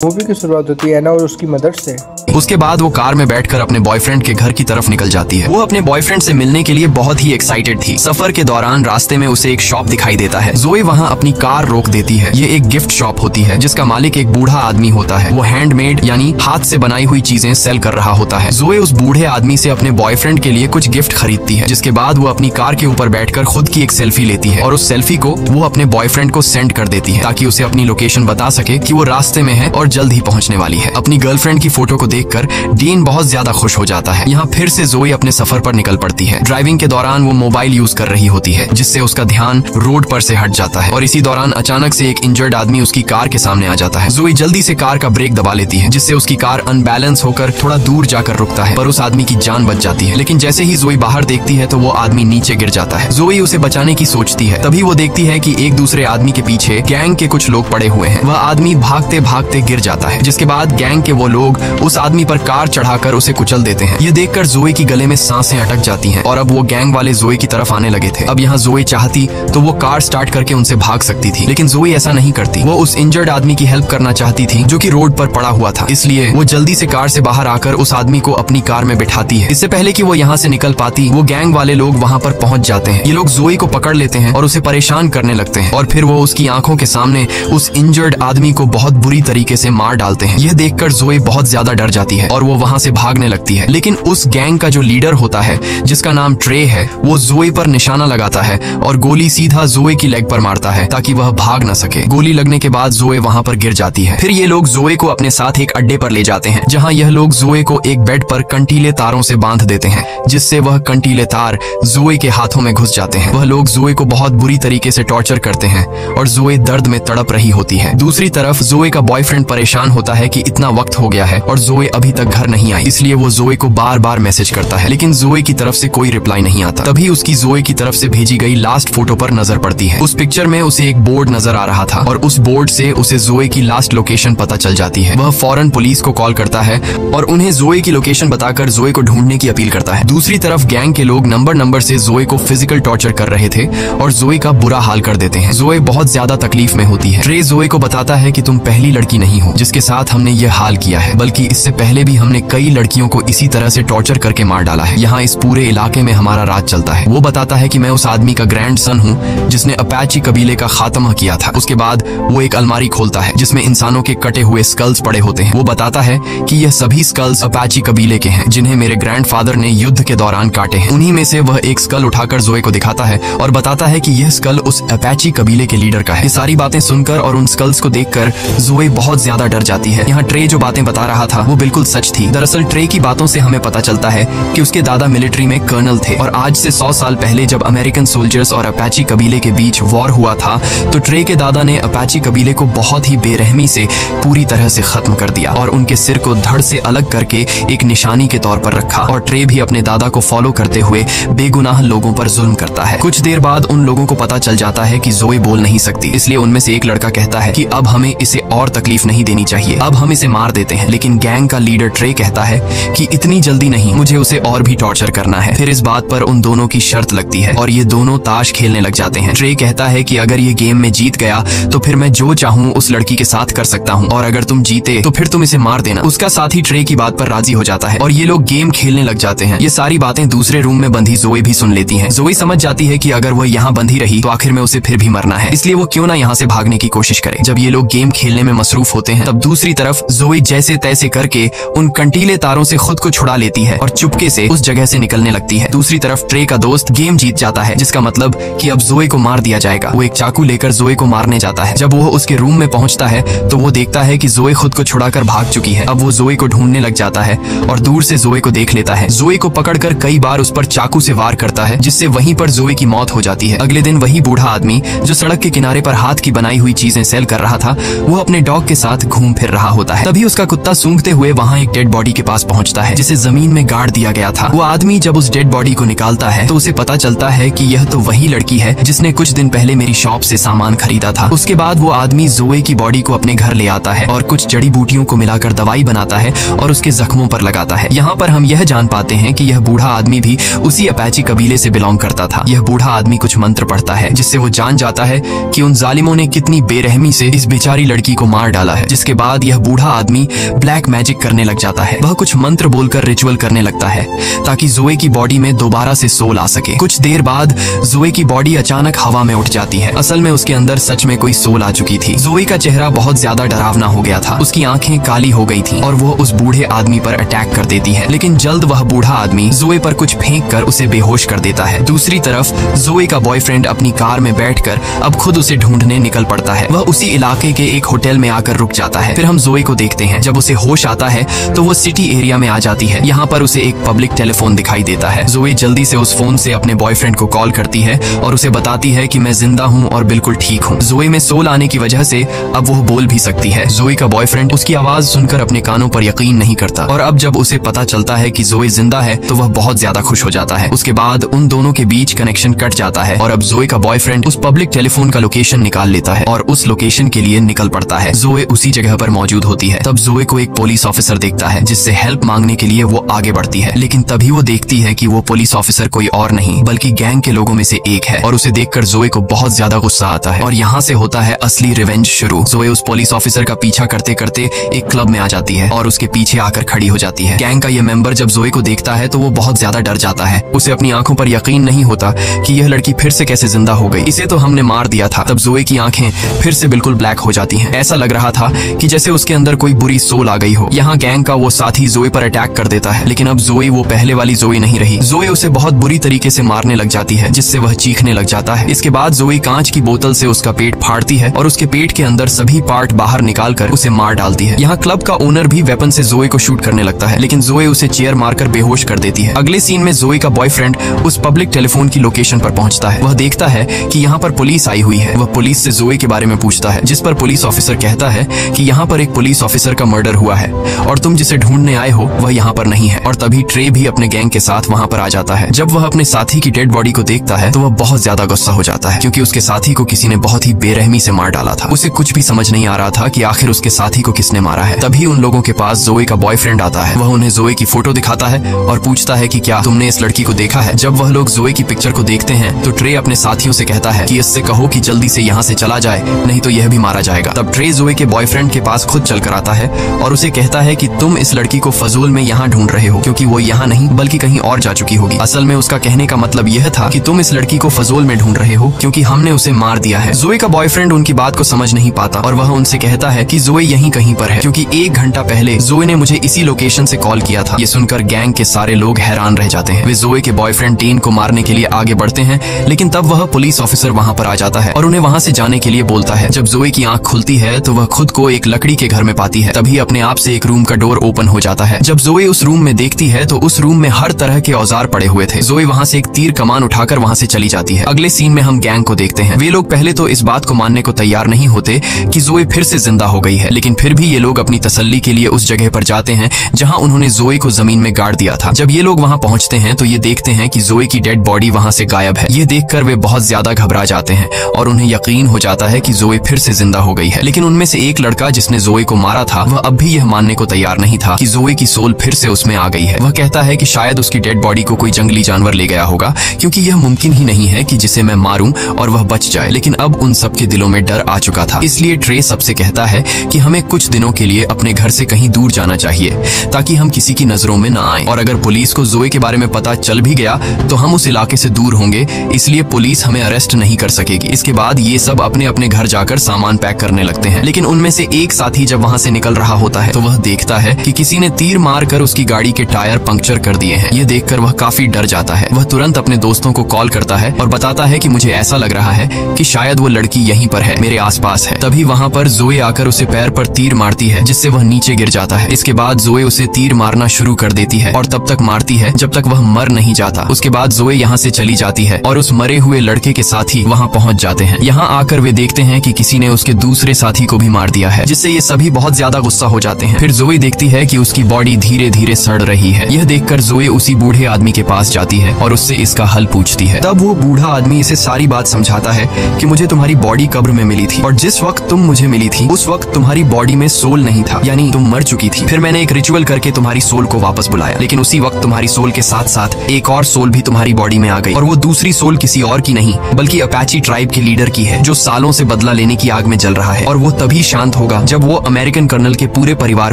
Movie की शुरुआत होती है एना और उसकी मदर से। उसके बाद वो कार में बैठकर अपने बॉयफ्रेंड के घर की तरफ निकल जाती है। वो अपने बॉयफ्रेंड से मिलने के लिए बहुत ही एक्साइटेड थी। सफर के दौरान रास्ते में उसे एक शॉप दिखाई देता है। जोए वहाँ अपनी कार रोक देती है। ये एक गिफ्ट शॉप होती है जिसका मालिक एक बूढ़ा आदमी होता है। वो हैंडमेड यानी हाथ से बनाई हुई चीजें सेल कर रहा होता है। जोए उस बूढ़े आदमी से अपने बॉयफ्रेंड के लिए कुछ गिफ्ट खरीदती है, जिसके बाद वो अपनी कार के ऊपर बैठकर खुद की एक सेल्फी लेती है और उस सेल्फी को वो अपने बॉयफ्रेंड को सेंड कर देती है ताकि उसे अपनी लोकेशन बता सके कि वो रास्ते में है और जल्द ही पहुंचने वाली है। अपनी गर्लफ्रेंड की फोटो को देखकर डीन बहुत ज्यादा खुश हो जाता है। यहाँ फिर से जोए अपने सफर पर निकल पड़ती है। ड्राइविंग के दौरान वो मोबाइल यूज कर रही होती है, जिससे उसका ध्यान रोड पर से हट जाता है और इसी दौरान अचानक से एक इंजर्ड आदमी उसकी कार के सामने आ जाता है। जोए जल्दी से कार का ब्रेक दबा लेती है, जिससे उसकी कार अनबैलेंस होकर थोड़ा दूर जाकर रुकता है, पर उस आदमी की जान बच जाती है। लेकिन जैसे ही जोए बाहर देखती है तो वो आदमी नीचे गिर जाता है। जोए उसे बचाने की सोचती है, तभी वो देखती है कि एक दूसरे आदमी के पीछे गैंग के कुछ लोग पड़े हुए हैं। वह आदमी भागते भागते गिर जाता है, जिसके बाद गैंग के वो लोग उस आदमी पर कार चढ़ाकर उसे कुचल देते हैं। ये देखकर जोए की गले में सांसें अटक जाती हैं और अब वो गैंग वाले जोए की तरफ आने लगे थे। अब यहाँ जोए चाहती तो वो कार स्टार्ट करके उनसे भाग सकती थी, लेकिन जोए ऐसा नहीं करती। वो उस इंजर्ड आदमी की हेल्प करना चाहती थी जो कि रोड पर पड़ा हुआ था, इसलिए वो जल्दी से कार से बाहर आकर उस आदमी को अपनी कार में बिठाती है। इससे पहले कि वो यहाँ से निकल पाती, वो गैंग वाले लोग वहाँ पर पहुंच जाते हैं। ये लोग जोए को पकड़ लेते हैं और उसे परेशान करने लगते हैं और फिर वो उसकी आंखों के सामने उस इंजर्ड आदमी को बहुत बुरी तरीके से मार डालते हैं। यह देखकर जोए बहुत ज्यादा डर जाती है और वो वहाँ से भागने लगती है। लेकिन उस गैंग का जो लीडर होता है, जिसका नाम ट्रे है, वो जोए पर निशाना लगाता है और गोली सीधा जोए की लेग पर मारता है ताकि वह भाग न सके। गोली लगने के बाद जोए वहाँ पर गिर जाती है। फिर ये लोग जोए को अपने साथ एक अड्डे पर ले जाते हैं, जहाँ यह लोग जोए को एक बेड पर कंटीले तारों से बांध देते हैं, जिससे वह कंटीले तार जोए के हाथों में घुस जाते हैं। वह लोग जोए को बहुत बुरी तरीके से टॉर्चर करते हैं और जोए दर्द में तड़प रही होती है। दूसरी तरफ जोए का बॉयफ्रेंड परेशान होता है कि इतना वक्त हो गया है और जोए अभी तक घर नहीं आई, इसलिए वो जोए को बार बार मैसेज करता है, लेकिन जोए की तरफ से कोई रिप्लाई नहीं आता। तभी उसकी जोए की तरफ से भेजी गई लास्ट फोटो पर नजर पड़ती है। उस पिक्चर में उसे एक बोर्ड नजर आ रहा था और उस बोर्ड से उसे जोए की लास्ट लोकेशन पता चल जाती है। वह फौरन पुलिस को कॉल करता है और उन्हें जोए की लोकेशन बताकर जोए को ढूंढने की अपील करता है। दूसरी तरफ गैंग के लोग नंबर से जोए को फिजिकल टॉर्चर कर रहे थे और जोए का बुरा हाल कर देते हैं। जोए बहुत ज्यादा तकलीफ में होती है। ट्रे जोए को बताता है कि तुम पहली लड़की नहीं हो जिसके साथ हमने ये हाल किया है, बल्कि इससे पहले भी हमने कई लड़कियों को इसी तरह से टॉर्चर करके मार डाला है। यहाँ इस पूरे इलाके में हमारा राज चलता है। वो बताता है कि मैं उस आदमी का ग्रैंडसन हूँ जिसने अपाची कबीले का खात्मा किया था। उसके बाद वो एक अलमारी खोलता है जिसमें इंसानों के कटे हुए स्कल्स पड़े होते हैं। वो बताता है कि यह सभी स्कल्स अपाची कबीले के हैं जिन्हें मेरे ग्रैंडफादर ने युद्ध के दौरान काटे हैं। उन्हीं में से वह एक स्कल उठाकर जोए को दिखाता है और बताता है कि यह स्कल उस अपाची कबीले के लीडर का है। ये सारी बातें सुनकर और उन स्कल्स को देखकर जोए बहुत ज्यादा डर जाती है। यहाँ ट्रे जो बातें बता रहा था वो बिल्कुल सच थी। दरअसल ट्रे की बातों से हमें पता चलता है कि उसके दादा मिलिट्री में कर्नल थे और आज से 100 साल पहले जब अमेरिकन सोल्जर्स और अपाची कबीले के बीच वॉर हुआ था तो ट्रे के दादा ने अपाची कबीले को बहुत ही बेरहमी से पूरी तरह से खत्म कर दिया और उनके सिर को धड़ से अलग करके एक निशानी के तौर पर रखा। और ट्रे भी अपने दादा को फॉलो करते हुए बेगुनाह लोगों पर जुल्म करता है। कुछ देर बाद उन लोगों को पता चल जाता है कि जोए बोल नहीं सकती, इसलिए उनमें से एक लड़का कहता है कि अब हमें इसे और तकलीफ नहीं देनी चाहिए, अब हम इसे मार देते हैं। लेकिन गैंग का लीडर ट्रे कहता है कि इतनी जल्दी नहीं, मुझे उसे और भी टॉर्चर करना है। फिर इस बात पर उन दोनों की शर्त लगती है और ये दोनों ताश खेलने लग जाते हैं। ट्रे कहता है कि अगर ये गेम में जीत गया तो फिर मैं जो चाहूँ उस लड़की के साथ कर सकता हूँ और अगर तुम जीते तो फिर तुम इसे मार देना। उसका साथी ट्रे की बात पर राजी हो जाता है और ये लोग गेम खेलने लग जाते हैं। ये सारी बातें दूसरे रूम में बंधी जोए भी सुन लेती है। जोए समझ जाती है कि अगर वह यहाँ बंधी रही तो आखिर में उसे फिर भी मरना है, इसलिए वो क्यों ना यहाँ से भागने की कोशिश करे। जब ये लोग गेम खेलने में मसरूफ होते हैं तब दूसरी तरफ जोए जैसे तैसे करके उन कंटीले तारों से खुद को छुड़ा लेती है और चुपके से उस जगह से निकलने लगती है। दूसरी तरफ ट्रे का दोस्त गेम जीत जाता है, जिसका मतलब कि अब जोए को मार दिया जाएगा। वो एक चाकू लेकर जोए को मारने जाता है। जब वो उसके रूम में पहुंचता है तो वो देखता है कि जोए खुद को छुड़ाकर भाग चुकी है। अब वो जोए को ढूंढने लग जाता है और दूर से जोए को देख लेता है। जोए को पकड़कर कई बार उस पर चाकू से वार करता है, जिससे वहीं पर जोए की मौत हो जाती है। अगले दिन वही बूढ़ा आदमी जो सड़क के किनारे पर हाथ की बनाई हुई चीजें सेल कर रहा था, वो अपने डॉग के साथ घूम फिर रहा होता है। तभी उसका कुत्ता सूंघते हुए वहाँ एक डेड बॉडी के पास पहुँचता है जिसे जमीन में गाड़ दिया गया था। वो आदमी जब उस डेड बॉडी को निकालता है तो उसे पता चलता है कि यह तो वही लड़की है जिसने कुछ दिन पहले मेरी शॉप से सामान खरीदा था। उसके बाद वो आदमी जोए की बॉडी को अपने घर ले आता है और कुछ जड़ी बूटियों को मिलाकर दवाई बनाता है और उसके जख्मों पर लगाता है। यहाँ पर हम यह जान पाते हैं कि यह बूढ़ा आदमी भी उसी अपाची कबीले से बिलोंग करता था। यह बूढ़ा आदमी कुछ मंत्र पढ़ता है जिससे वो जान जाता है कि उन जालिमों ने कितनी बेरहमी से इस बेचारी लड़की को मार डाला है। जिसके बाद यह बूढ़ा आदमी ब्लैक मैजिक करने लग जाता है। वह कुछ मंत्र बोलकर रिचुअल करने लगता है ताकि जोए की बॉडी में दोबारा से सोल आ सके। कुछ देर बाद जोए की बॉडी अचानक हवा में उठ जाती है। असल में उसके अंदर सच में कोई सोल आ चुकी थी। जोए का चेहरा बहुत ज्यादा डरावना हो गया था। उसकी आंखें काली हो गई थी और वो उस बूढ़े आदमी पर अटैक कर देती है, लेकिन जल्द वह बूढ़ा आदमी जोए पर कुछ फेंक कर उसे बेहोश कर देता है। दूसरी तरफ जोए का बॉयफ्रेंड अपनी कार में बैठकर अब खुद उसे ढूंढने निकल पड़ता है। वह उसी इलाके के एक होटल में आकर रुक जाता है। फिर हम जोए को देखते हैं। जब उसे होश आता है तो वो सिटी एरिया में आ जाती है। यहाँ पर उसे एक पब्लिक टेलीफोन दिखाई देता है। जोए जल्दी से उस फोन से अपने बॉयफ्रेंड को कॉल करती है और उसे बताती है कि मैं जिंदा हूँ और बिल्कुल ठीक हूँ। जोए में सोल आने की वजह से अब वो बोल भी सकती है। जोए का बॉयफ्रेंड उसकी आवाज सुनकर अपने कानों पर यकीन नहीं करता और अब जब उसे पता चलता है कि जोए जिंदा है तो वह बहुत ज्यादा खुश हो जाता है। उसके बाद उन दोनों के बीच कनेक्शन कट जाता है और अब जोए का बॉयफ्रेंड उस पब्लिक टेलीफोन का लोकेशन निकाल लेता है और उस लोकेशन के लिए निकल पड़ता है। जोए उसी जगह पर मौजूद होती है। तब जोए को एक पुलिस ऑफिसर देखता है जिससे हेल्प मांगने के लिए वो आगे बढ़ती है, लेकिन तभी वो देखती है कि वो पुलिस ऑफिसर कोई और नहीं बल्कि गैंग के लोगों में से एक है और उसे देखकर जोए को बहुत ज्यादा गुस्सा आता है और यहाँ से होता है असली रिवेंज शुरू। जोए उस पुलिस ऑफिसर का पीछा करते करते एक क्लब में आ जाती है और उसके पीछे आकर खड़ी हो जाती है। गैंग का ये मेंबर जब जोए को देखता है तो वो बहुत ज्यादा डर जाता है। उसे अपनी आंखों पर यकीन नहीं होता कि यह लड़की फिर से कैसे जिंदा हो गई, इसे तो हमने मार दिया था। तब जोए की आंखें फिर से बिल्कुल ब्लैक हो जाती हैं। ऐसा लग रहा था कि जैसे उसके अंदर कोई बुरी सोल आ गई हो। यहाँ गैंग का वो साथी जोए पर अटैक कर देता है, लेकिन अब जोए वो पहले वाली जोए नहीं रही। जोए उसे बहुत बुरी तरीके से मारने लग जाती है जिससे वह चीखने लग जाता है। इसके बाद जोए कांच की बोतल से उसका पेट फाड़ती है और उसके पेट के अंदर सभी पार्ट बाहर निकालकर उसे मार डालती है। यहाँ क्लब का ओनर भी वेपन से जोए को शूट करने लगता है, लेकिन जोए उसे चेयर मारकर बेहोश कर देती है। अगले सीन में जोए का बॉयफ्रेंड उस पब्लिक टेलीफोन की लोकेशन पर पहुंचता है। वह देखता है कि यहाँ पर पुलिस आई हुई है। वह पुलिस से जोए के बारे में पूछता है, जिस पर पुलिस ऑफिसर कहता है कि यहाँ पर एक पुलिस ऑफिसर का मर्डर हुआ है और तुम जिसे ढूंढने आए हो वह यहाँ पर नहीं है। और तभी ट्रे भी अपने गैंग के साथ वहाँ पर आ जाता है। जब वह अपने साथी की डेड बॉडी को देखता है तो वह बहुत ज्यादा गुस्सा हो जाता है क्योंकि उसके साथी को किसी ने बहुत ही बेरहमी से मार डाला था। उसे कुछ भी समझ नहीं आ रहा था कि आखिर उसके साथी को किसने मारा है। तभी उन लोगों के पास जोए का बॉयफ्रेंड आता है। वह उन्हें जोए की फोटो दिखाता है और पूछता है कि क्या तुमने इस लड़की को देखा है। जब वह लोग जोए की पिक्चर को देखते हैं तो ट्रे अपने साथियों से कहता है कि इससे कहो कि जल्दी से यहाँ से चला जाए, नहीं तो यह भी मारा जाएगा। तब ट्रे जोए के बॉयफ्रेंड के पास खुद चल कर आता है और उसे कहता है कि तुम इस लड़की को फजूल में यहाँ ढूंढ रहे हो क्योंकि वो यहाँ नहीं बल्कि कहीं और जा चुकी होगी। असल में उसका कहने का मतलब यह था कि तुम इस लड़की को फजूल में ढूंढ रहे हो क्योंकि हमने उसे मार दिया है। जोए का बॉयफ्रेंड उनकी बात को समझ नहीं पाता और वह उनसे कहता है कि जोए यहीं कहीं पर है क्योंकि 1 घंटा पहले जोए ने मुझे इसी लोकेशन से कॉल किया था। ये सुनकर गैंग के सारे लोग हैरान रह जाते हैं। वे जोए के बॉयफ्रेंड डेन को मारने के लिए आगे बढ़ते हैं, लेकिन तब वह पुलिस ऑफिसर वहाँ पर आ जाता है और उन्हें वहाँ से जाने के लिए बोलता है। जब जोए की आंख खुलती है तो वह खुद को एक लकड़ी के घर में पाती है। तभी अपने आप से एक रूम का डोर ओपन हो जाता है। जब जोए उस रूम में देखती है तो उस रूम में हर तरह के औजार पड़े हुए थे। जोए वहाँ से एक तीर कमान उठाकर वहाँ से चली जाती है। अगले सीन में हम गैंग को देखते हैं। वे लोग पहले तो इस बात को मानने को तैयार नहीं होते कि जोए फिर से जिंदा हो गई है, लेकिन फिर भी ये लोग अपनी तसल्ली के लिए उस जगह पर जाते हैं जहाँ उन्होंने जोए को जमीन में गाड़ दिया था। जब ये लोग वहाँ पहुँचते हैं तो ये देखते हैं कि जोए की डेड बॉडी वहाँ से गायब है। ये देखकर वे बहुत ज्यादा घबरा जाते हैं और उन्हें यकीन हो जाता है कि जोए फिर से जिंदा हो गई है। लेकिन उनमें से एक लड़का जिसने जोए को मारा था वह अब भी यह मानने को तैयार नहीं था कि जोए की सोल फिर से उसमें आ गई है। वह कहता है कि शायद उसकी डेड बॉडी को कोई जंगली जानवर ले गया होगा क्योंकि यह मुमकिन ही नहीं है कि जिसे मैं मारूं और वह बच जाए। लेकिन अब उन सबके दिलों में डर आ चुका था, इसलिए ट्रे सबसे कहता है कि हमें कुछ दिनों के लिए अपने घर से कहीं दूर जाना चाहिए ताकि हम किसी की नजरों में न आए, और अगर पुलिस को जोए के बारे में पता चल भी गया तो हम उस इलाके से दूर होंगे, इसलिए पुलिस हमें अरेस्ट नहीं कर सकेगी। इसके बाद ये सब अपने अपने घर जाकर सामान पैक करने लगते हैं। लेकिन उनमें से एक साथी जब वहाँ से निकल रहा होता है तो वह देखता है कि किसी ने तीर मारकर उसकी गाड़ी के टायर पंक्चर कर दिए हैं। ये देखकर वह काफी डर जाता है। वह तुरंत अपने दोस्तों को कॉल करता है और बताता है कि मुझे ऐसा लग रहा है कि शायद वो लड़की यहीं पर है, मेरे आसपास है। तभी वहाँ पर जोए आकर उसे पैर पर तीर मारती है जिससे वह नीचे गिर जाता है। इसके बाद जोए उसे तीर मारना शुरू कर देती है और तब तक मारती है जब तक वह मर नहीं जाता। उसके बाद जोए यहाँ से चली जाती है और उस मरे हुए लड़के के साथी वहाँ पहुँच जाते हैं। यहाँ आकर वे देखते हैं कि किसी ने उसके दूसरे साथी को भी मार दिया है, जिससे ये सभी बहुत ज्यादा गुस्सा हो जाते हैं। फिर जोए देखती है कि उसकी बॉडी धीरे धीरे सड़ रही है। यह देखकर जोए उसी बूढ़े आदमी के पास जाती है और उससे इसका हल पूछती है। तब वो बूढ़ा आदमी इसे सारी बात समझाता है कि मुझे तुम्हारी बॉडी कब्र में मिली थी और जिस वक्त तुम मुझे मिली थी उस वक्त तुम्हारी बॉडी में सोल नहीं था, यानी तुम मर चुकी थी। फिर मैंने एक रिचुअल करके तुम्हारी सोल को वापस बुलाया, लेकिन उसी वक्त तुम्हारी सोल के साथ साथ एक और सोल भी तुम्हारी बॉडी में आ गई, और वो दूसरी सोल किसी और की नहीं बल्कि अपाची ट्राइब के लीडर की है जो सालों से बदला लेने की आग में जल रहा है, और वो तभी शांत होगा जब वो अमेरिकन कर्नल के पूरे परिवार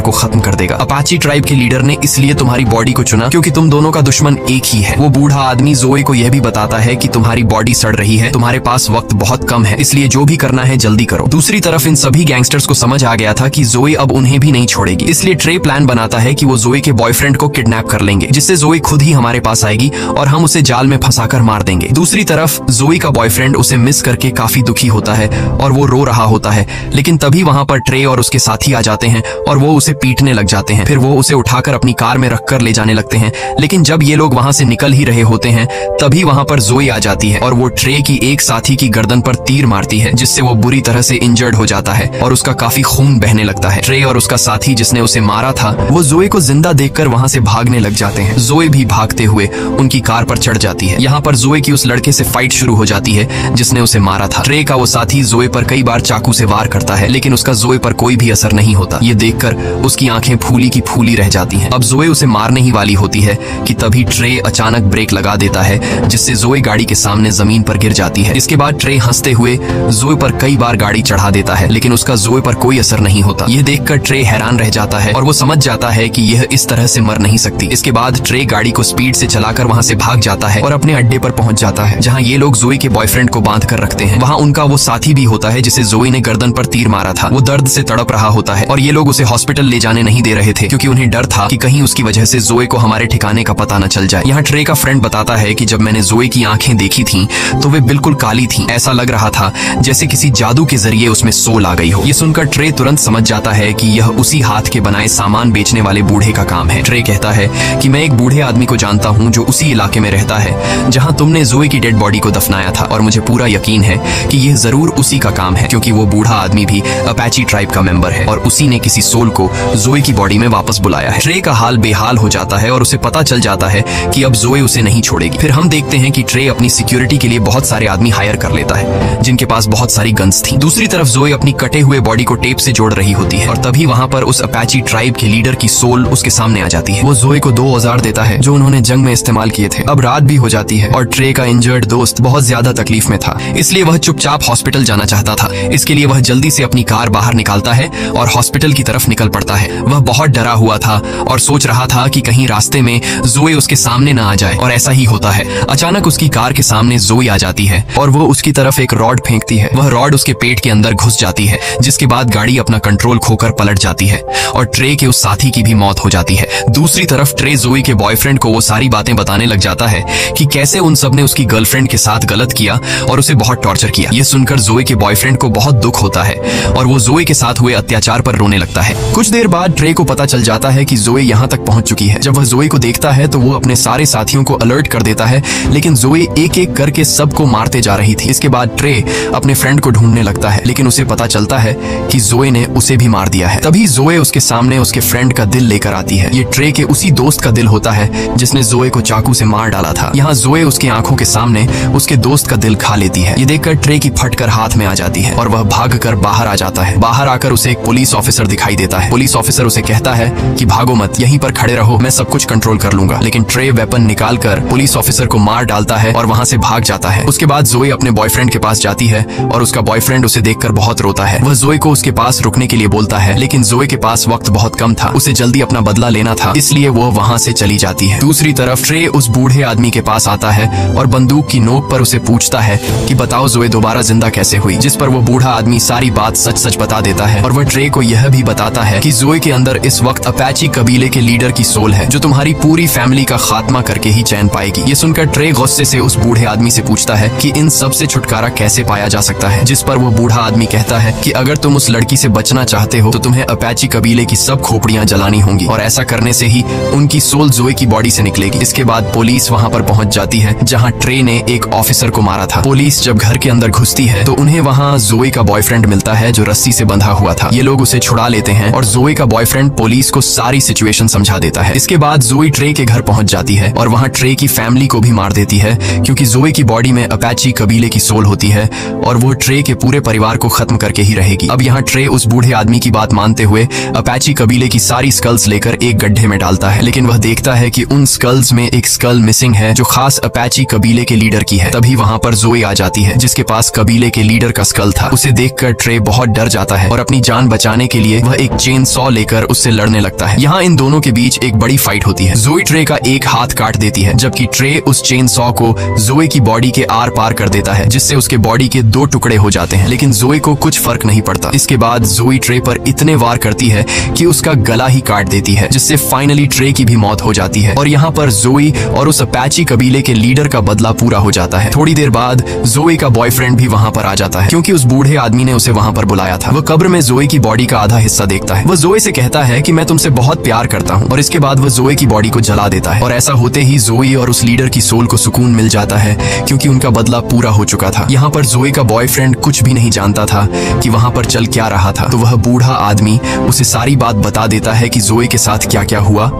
को खत्म कर देगा। अपाची ट्राइब के लीडर ने इसलिए तुम्हारी बॉडी को चुना क्योंकि तुम दोनों का दुश्मन एक ही है। वो बूढ़ा आदमी जोए को यह भी बताता है कि तुम्हारी बॉडी सड़ रही है, तुम्हारे पास वक्त बहुत कम है, इसलिए जो भी करना है जल्दी करो। दूसरी तरफ इन सभी गैंगस्टर्स को समझ आ गया था कि जोए अब उन्हें भी नहीं छोड़ेगी, इसलिए ट्रे प्लान बनाता है कि वो जोए के बॉयफ्रेंड को किडनैप कर लेंगे, जिससे जोए खुद ही हमारे पास आएगी और हम उसे जाल में फंसाकर मार देंगे। दूसरी तरफ जोए का बॉयफ्रेंड उसे मिस करके काफी दुखी होता है और वो रो रहा होता है, लेकिन तभी वहां पर ट्रे और उसके साथी आ जाते हैं और वो उसे पीटने लग जाते हैं। फिर वो उसे उठाकर अपनी कार में रखकर ले जाने लगते हैं, लेकिन जब ये लोग वहां से निकल ही रहे होते हैं तभी वहां पर जोए आ जाती है और वो ट्रे की एक साथी की गर्दन पर तीर मारती है, जिससे वो बुरी तरह से इंजर्ड हो जाता है और उसका काफी खून बहने लगता है। ट्रे और उसका साथी जिसने उसे मारा था वो जोए को जिंदा देखकर वहां से भागने लग जाते हैं। जोए भी भागते हुए उनकी कार पर चढ़ जाती है। यहाँ पर जोए की उस लड़के से फाइट शुरू हो जाती है जिसने उसे मारा था। ट्रे का वो साथी जोए पर कई बार चाकू से वार करता है, लेकिन उसका जोए पर कोई भी असर नहीं होता। ये देखकर उसकी आंखें फूली की फूली रह जाती हैं। अब जोए उसे मारने ही वाली होती है कि तभी ट्रे अचानक ब्रेक लगा देता है, जिससे जोए गाड़ी के सामने जमीन पर गिर जाती है। इसके बाद ट्रे हंसते हुए जोए पर कई बार गाड़ी चढ़ा देता है, लेकिन उसका जोए पर कोई असर नहीं होता। ये देखकर ट्रे हैरान रह जाता है और वो समझ जाता है कि यह इस तरह से मर नहीं सकती। इसके बाद ट्रे गाड़ी को स्पीड से चलाकर वहां से भाग जाता है और अपने अड्डे पर पहुंच जाता है, जहां ये लोग जोए के बॉयफ्रेंड को बांध कर रखते हैं। वहां उनका वो साथी भी होता है जिसे जोए ने गर्दन पर तीर मारा था। वो दर्द से तड़प रहा होता है और ये लोग उसे हॉस्पिटल ले जाने नहीं दे रहे थे, क्योंकि उन्हें डर था कि कहीं उसकी वजह से जोए को हमारे ठिकाने का पता न चल जाए। यहाँ ट्रे का फ्रेंड बताता है कि जब मैंने जोए की आंखें देखी थी तो वे बिल्कुल काली थी, ऐसा लग रहा था जैसे किसी जादू के जरिए उसमें सोल आ गई हो। ये सुनकर ट्रे तुरंत समझ जाता है कि यह उसी हाथ के बनाए सामान बेचने वाले बूढ़े का काम है। ट्रे कहता है कि मैं एक बूढ़े आदमी को जानता हूँ जो उसी इलाके में रहता है जहाँ तुमने जोए की डेड बॉडी को दफनाया था, और मुझे पूरा यकीन है कि यह जरूर उसी का काम है, क्योंकि वो बूढ़ा आदमी भी अपाची ट्राइब का मेंबर है और उसी ने किसी सोल को जोए की बॉडी में वापस बुलाया है। ट्रे का हाल बेहाल हो जाता है और उसे पता चल जाता है कि अब जोए उसे नहीं छोड़ेगी। फिर हम देखते हैं कि ट्रे अपनी सिक्योरिटी के लिए बहुत सारे आदमी हायर कर लेता है जिनके पास बहुत सारी गन्स थी। दूसरी तरफ जोए अपनी कटे हुए बॉडी को टेप से जोड़ रही होती है और तभी वहां पर उस अपाची ट्राइब के लीडर की सोल उसके सामने आ जाती है। वो जोए को 2 औजार देता है जो उन्होंने जंग में इस्तेमाल किए थे। अब रात भी हो जाती है और ट्रे का इंजर्ड दोस्त बहुत ज्यादा तकलीफ में था, इसलिए वह चुपचाप हॉस्पिटल जाना चाहता था। इसके लिए वह जल्दी से अपनी कार बाहर निकालता है और हॉस्पिटल की तरफ निकल पड़ता है। वह बहुत डरा हुआ था और सोच रहा था कि कहीं रास्ते में जोए उसके सामने न आ जाए, और ऐसा ही होता है। अचानक उसकी कार के सामने जोए आ जाती है और वो उसकी तरफ एक रॉड फेंकती है। वह रॉड उसके पेट के अंदर घुस जाती है, जिसके बाद गाड़ी अपना कंट्रोल खोकर पलट जाती है और ट्रे के उस साथी की भी मौत हो जाती है। दूसरी तरफ ट्रे जोए के बॉयफ्रेंड को वो सारी बातें बताने लग जाता है कि कैसे उन सब ने उसकी गर्लफ्रेंड के साथ गलत किया और उसे बहुत टॉर्चर किया। ये सुनकर जोए के बॉयफ्रेंड को बहुत दुख होता है और वो जोए के साथ हुए अत्याचार पर रोने लगता है। कुछ देर बाद ट्रे को पता चल जाता है कि जोए यहाँ तक पहुंच चुकी है। जब वह जोए को देखता है तो वो अपने सारे साथियों को अलर्ट कर देता है, लेकिन जोए एक एक करके सबको मारते जा रही थी। इसके बाद ट्रे अपने फ्रेंड को ढूंढने लगता है, लेकिन उसे पता चलता है कि जोए ने उसे भी मार दिया है। तभी जोए उसके सामने उसके फ्रेंड का दिल लेकर आती है। ये ट्रे के उसी दोस्त का दिल होता है जिसने जोए को चाकू से मार डाला था। यहाँ जोए उसकी आंखों के सामने उसके दोस्त का दिल खा लेती है। ये देखकर ट्रे की फटकर हाथ में आ जाती है और वह भागकर बाहर आ जाता है। बाहर आकर उसे एक पुलिस ऑफिसर दिखाई देता है। पुलिस ऑफिसर उसे कहता है कि भागो मत, यहीं पर खड़े रहो, मैं सब कुछ कंट्रोल कर लूंगा। लेकिन ट्रे वेपन निकालकर पुलिस ऑफिसर को मार डालता है और वहां से भाग जाता है। उसके बाद जोए अपने बॉयफ्रेंड के पास जाती है और उसका बॉयफ्रेंड उसे देखकर बहुत रोता है। वह जोए को उसके पास रुकने के लिए बोलता है, लेकिन जोए के पास वक्त बहुत कम था, उसे जल्दी अपना बदला लेना था, इसलिए वो वहां से चली जाती है। दूसरी तरफ ट्रे उस बूढ़े आदमी के पास आता है और बंदूक की नोक पर उसे पूछता है कि बताओ जोए दोबारा जिंदा कैसे हुई, जिस पर वो बूढ़ा आदमी सारी बात सच सच बता देता है और वह ट्रे को यह भी बताता है कि जोए के अंदर इस वक्त अपाची कबीले के लीडर की सोल है जो तुम्हारी पूरी फैमिली का खात्मा करके ही चैन पाएगी। ये सुनकर ट्रे गुस्से से उस बूढ़े आदमी से पूछता है कि इन सब से छुटकारा कैसे पाया जा सकता है, जिस पर वो बूढ़ा आदमी कहता है कि अगर तुम उस लड़की से बचना चाहते हो तो तुम्हें अपाची कबीले की सब खोपड़ियां जलानी होंगी और ऐसा करने से ही उनकी सोल जोए की बॉडी से निकलेगी। इसके बाद पुलिस वहां पर पहुंच जाती है जहां ट्रे ने एक ऑफिसर को मारा था। पुलिस जब घर के अंदर घुसती है तो उन्हें वहां जोए का बॉयफ्रेंड मिलता है जो रस्सी से बंधा हुआ था। ये लोग उसे छुड़ा लेते हैं और जोए का बॉयफ्रेंड पुलिस को सारी सिचुएशन समझा देता है। इसके बाद जोए ट्रे के घर पहुंच जाती है और वहां ट्रे की फैमिली को भी मार देती है, क्योंकि जोए की बॉडी में अपाची कबीले की सोल होती है और वो ट्रे के पूरे परिवार को खत्म करके ही रहेगी। अब यहाँ ट्रे उस बूढ़े आदमी की बात मानते हुए अपाची कबीले की सारी स्कल्स लेकर एक गड्ढे में डालता है, लेकिन वह देखता है कि उन स्कल्स में एक स्कल मिसिंग है जो खास अपाची कबीले के लीडर की है। तभी वहां पर जोए आ जाती है जिसके पास कबीले के लीडर का स्कल था। उसे देखकर ट्रे बहुत डर जाता जाता है और अपनी जान बचाने के लिए वह एक चेन सॉ लेकर उससे लड़ने लगता है। यहाँ इन दोनों के बीच एक बड़ी फाइट होती है। जोई ट्रे का एक हाथ काट देती है, जबकि ट्रे उस चेन सॉ को जोई की बॉडी के आर पार कर देता है, जिससे उसके बॉडी के 2 टुकड़े हो जाते हैं। लेकिन जोई को कुछ फर्क नहीं पड़ता। इसके बाद जोई ट्रे पर इतने वार करती है कि उसका गला ही काट देती है, जिससे फाइनली ट्रे की भी मौत हो जाती है। और यहाँ पर जोई और उस अपैची कबीले के लीडर का बदला पूरा हो जाता है। थोड़ी देर बाद जोई का बॉयफ्रेंड भी वहाँ पर आ जाता है, क्योंकि उस बूढ़े आदमी ने उसे वहाँ पर बुलाया था। वह कब्र में जोई की बॉडी का आधा हिस्सा देखता है। वह जोई से कहता है कि मैं तुमसे बहुत प्यार करता हूँ, और इसके बाद वह जोई की बॉडी को जला देता है। और ऐसा होते ही जोई और उस लीडर की सोल को सुकून मिल जाता है, क्योंकि उनका बदला पूरा हो चुका था। यहाँ पर जोई का बॉयफ्रेंड कुछ भी नहीं जानता था कि वहाँ पर चल क्या रहा था। तो वह बूढ़ा आदमी उसे सारी बात बता देता है कि जोई के साथ क्या क्या हुआ।